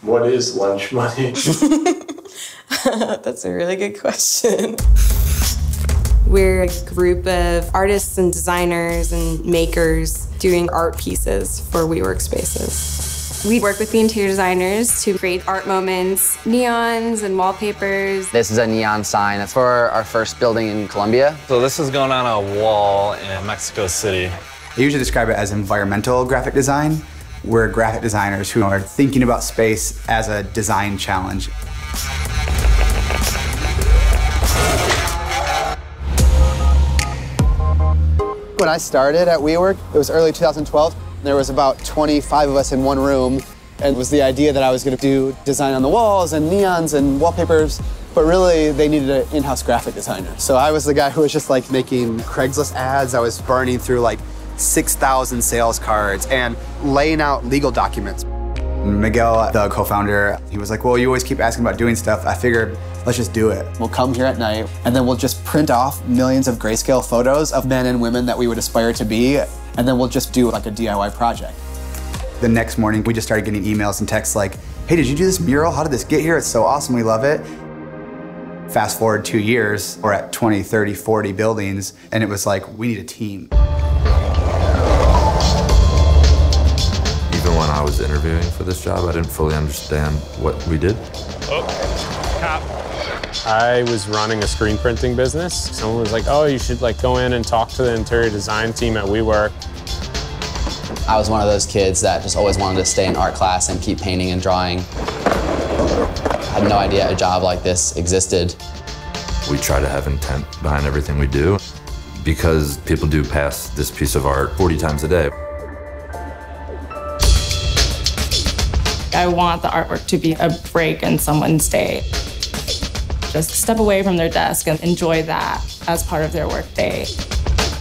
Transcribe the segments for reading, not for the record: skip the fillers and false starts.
What is lunch money? That's a really good question. We're a group of artists and designers and makers doing art pieces for WeWork spaces. We work with the interior designers to create art moments, neons and wallpapers. This is a neon sign. It's for our first building in Colombia. So this is going on a wall in Mexico City. I usually describe it as environmental graphic design. We're graphic designers who are thinking about space as a design challenge. When I started at WeWork, it was early 2012. There was about 25 of us in one room, and it was the idea that I was going to do design on the walls and neons and wallpapers, but really they needed an in-house graphic designer. So I was the guy who was just like making Craigslist ads. I was burning through like 6,000 sales cards and laying out legal documents. Miguel, the co-founder, he was like, well, you always keep asking about doing stuff. I figured, let's just do it. We'll come here at night, and then we'll just print off millions of grayscale photos of men and women that we would aspire to be, and then we'll just do like a DIY project. The next morning, we just started getting emails and texts like, hey, did you do this mural? How did this get here? It's so awesome, we love it. Fast forward 2 years, we're at 20, 30, 40 buildings, and it was like, we need a team. Even when I was interviewing for this job, I didn't fully understand what we did. Oh, cop. I was running a screen printing business. Someone was like, oh, you should like go in and talk to the interior design team at WeWork. I was one of those kids that just always wanted to stay in art class and keep painting and drawing. I had no idea a job like this existed. We try to have intent behind everything we do because people do pass this piece of art 40 times a day. I want the artwork to be a break in someone's day. Just step away from their desk and enjoy that as part of their work day.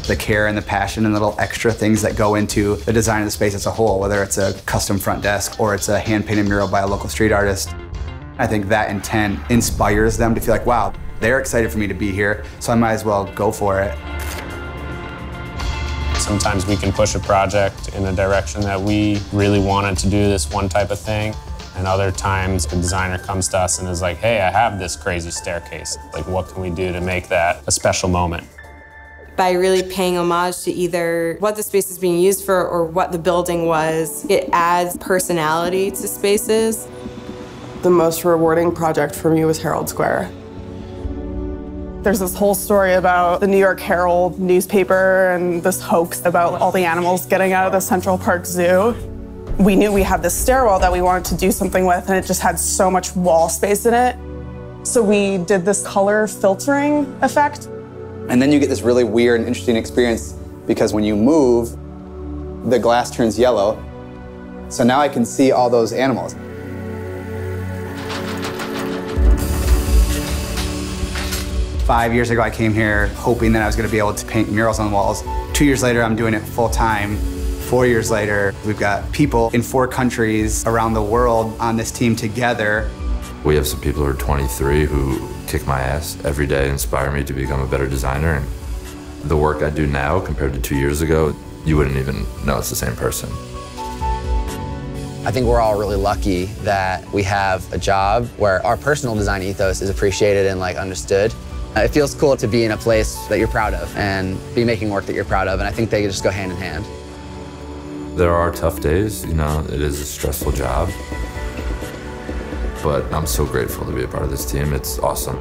The care and the passion and little extra things that go into the design of the space as a whole, whether it's a custom front desk or it's a hand-painted mural by a local street artist. I think that intent inspires them to feel like, wow, they're excited for me to be here, so I might as well go for it. Sometimes we can push a project in a direction that we really wanted to do this one type of thing. And other times the designer comes to us and is like, hey, I have this crazy staircase. Like, what can we do to make that a special moment? By really paying homage to either what the space is being used for or what the building was, it adds personality to spaces. The most rewarding project for me was Herald Square. There's this whole story about the New York Herald newspaper and this hoax about all the animals getting out of the Central Park Zoo. We knew we had this stairwell that we wanted to do something with, and it just had so much wall space in it. So we did this color filtering effect. And then you get this really weird and interesting experience because when you move, the glass turns yellow. So now I can see all those animals. 5 years ago, I came here hoping that I was going to be able to paint murals on the walls. 2 years later, I'm doing it full time. 4 years later, we've got people in 4 countries around the world on this team together. We have some people who are 23 who kick my ass every day, inspire me to become a better designer. And the work I do now compared to 2 years ago, you wouldn't even know it's the same person. I think we're all really lucky that we have a job where our personal design ethos is appreciated and like understood. It feels cool to be in a place that you're proud of and be making work that you're proud of, and I think they just go hand in hand. There are tough days, you know, it is a stressful job, but I'm so grateful to be a part of this team. It's awesome.